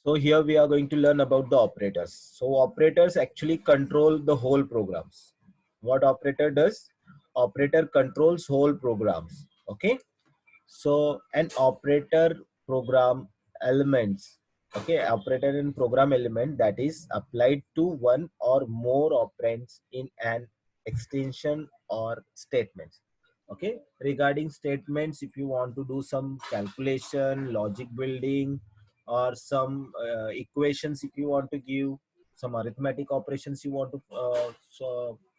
So here we are going to learn about the operators. So operators actually control the whole programs. What operator does? Operator controls whole programs. Okay. So an operator program elements. Okay, operator and program element that is applied to one or more operands in an extension or statements. Okay, regarding statements, if you want to do some calculation, logic building, or some equations, if you want to give some arithmetic operations, you want to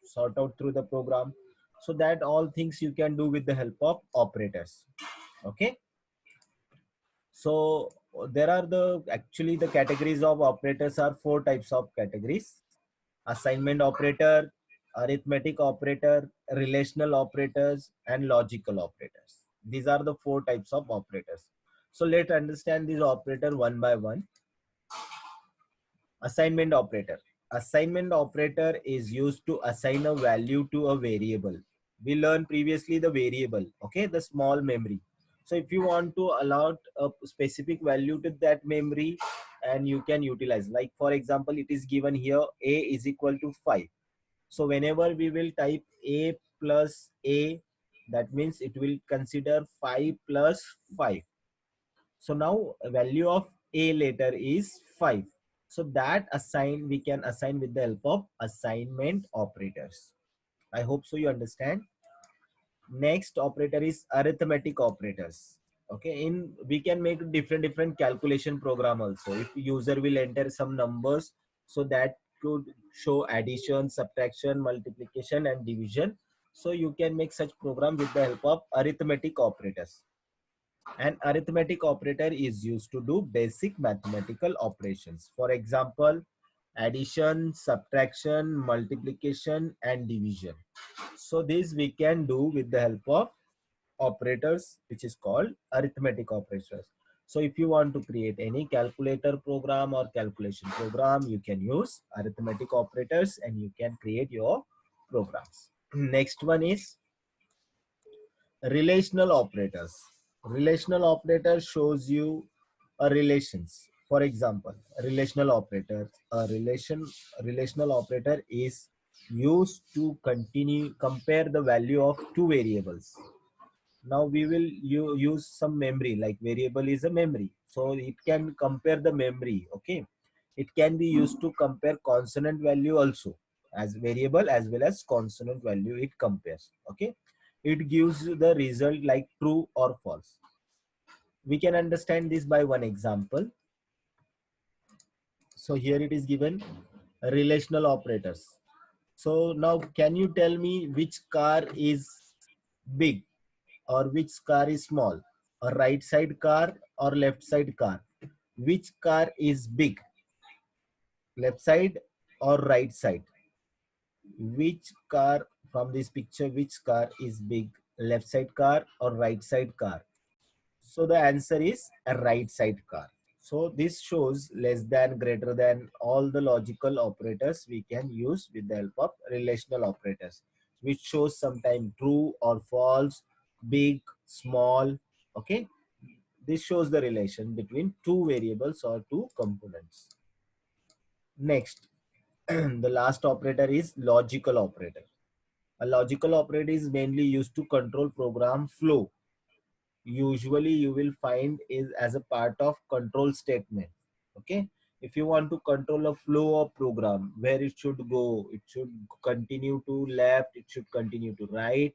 sort out through the program, so that all things you can do with the help of operators. Okay, so there are the actually the categories of operators are four types of categories: assignment operator, arithmetic operator, relational operators, and logical operators. These are the four types of operators. So let's understand these operator one by one. Assignment operator. Assignment operator is used to assign a value to a variable. We learned previously the variable, okay, the small memory. So if you want to allot a specific value to that memory, and you can utilize, like for example, it is given here a is equal to 5. So whenever we will type a plus a, that means it will consider 5 plus 5. So now a value of a later is 5. So that assign we can assign with the help of assignment operators. I hope so you understand. Next operator is arithmetic operators. Okay, in we can make different calculation program also. If user will enter some numbers, so that could show addition, subtraction, multiplication, and division. So you can make such program with the help of arithmetic operators. An arithmetic operator is used to do basic mathematical operations. For example, addition, subtraction, multiplication, and division. So this we can do with the help of operators, which is called arithmetic operators. So if you want to create any calculator program or calculation program, you can use arithmetic operators and you can create your programs. Next one is relational operators. Relational operator shows you a relations. For example, relational operator is used to continue compare the value of two variables. Now we will use some memory, like variable is a memory, so it can compare the memory. Okay, it can be used to compare consonant value also, as variable as well as consonant value it compares. Okay, it gives the result like true or false. We can understand this by one example. So here it is given relational operators. So now can you tell me which car is big or which car is small? A right side car or left side car? Which car is big? Left side or right side? Which car from this picture, which car is big? Left side car or right side car? So the answer is a right side car. So this shows less than, greater than, all the logical operators we can use with the help of relational operators, which shows sometime true or false, big, small. Okay, this shows the relation between two variables or two components. Next, the last operator is logical operator. A logical operator is mainly used to control program flow. Usually you will find is as a part of control statement. Okay, if you want to control a flow of program, where it should go, it should continue to left, it should continue to right,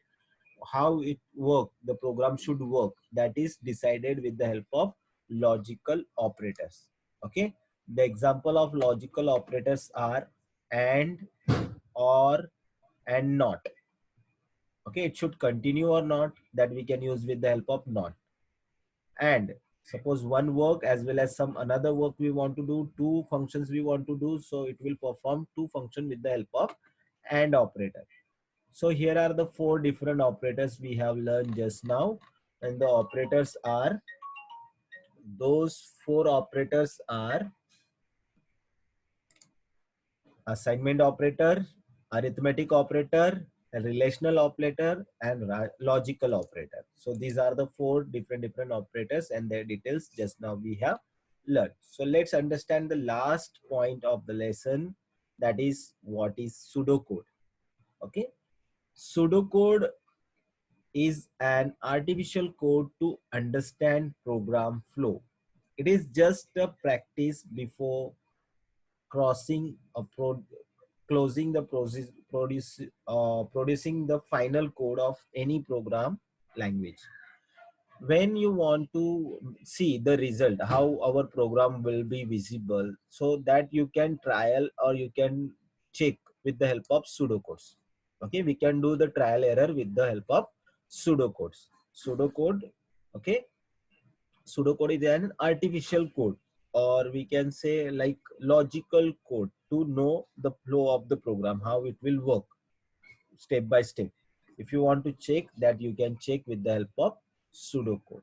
how it work, the program should work, that is decided with the help of logical operators. Okay, the example of logical operators are and, or, and not. Okay, it should continue or not, that we can use with the help of not. And suppose one work as well as some another work we want to do, two functions we want to do, so it will perform two function with the help of and operator. So here are the four different operators we have learned just now, and the operators are, those four operators are assignment operator, arithmetic operator, a relational operator, and logical operator. So these are the four different operators and their details just now we have learn. So let's understand the last point of the lesson, that is what is pseudocode. Okay, pseudocode is an artificial code to understand program flow. It is just a practice before crossing a closing the process, producing the final code of any program language. When you want to see the result, how our program will be visible, so that you can trial or you can check with the help of pseudocodes. Okay, we can do the trial error with the help of pseudocodes. Pseudocode, okay, pseudocode is an artificial code, or we can say like logical code to know the flow of the program, how it will work step by step. If you want to check that, you can check with the help of pseudocode.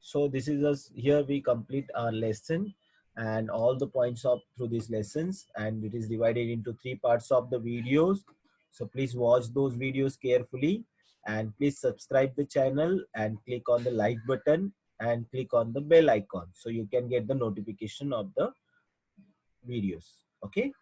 So this is us, here we complete our lesson and all the points of through these lessons, and it is divided into 3 parts of the videos. So please watch those videos carefully, and please subscribe the channel and click on the like button and click on the bell icon so you can get the notification of the videos. Okay.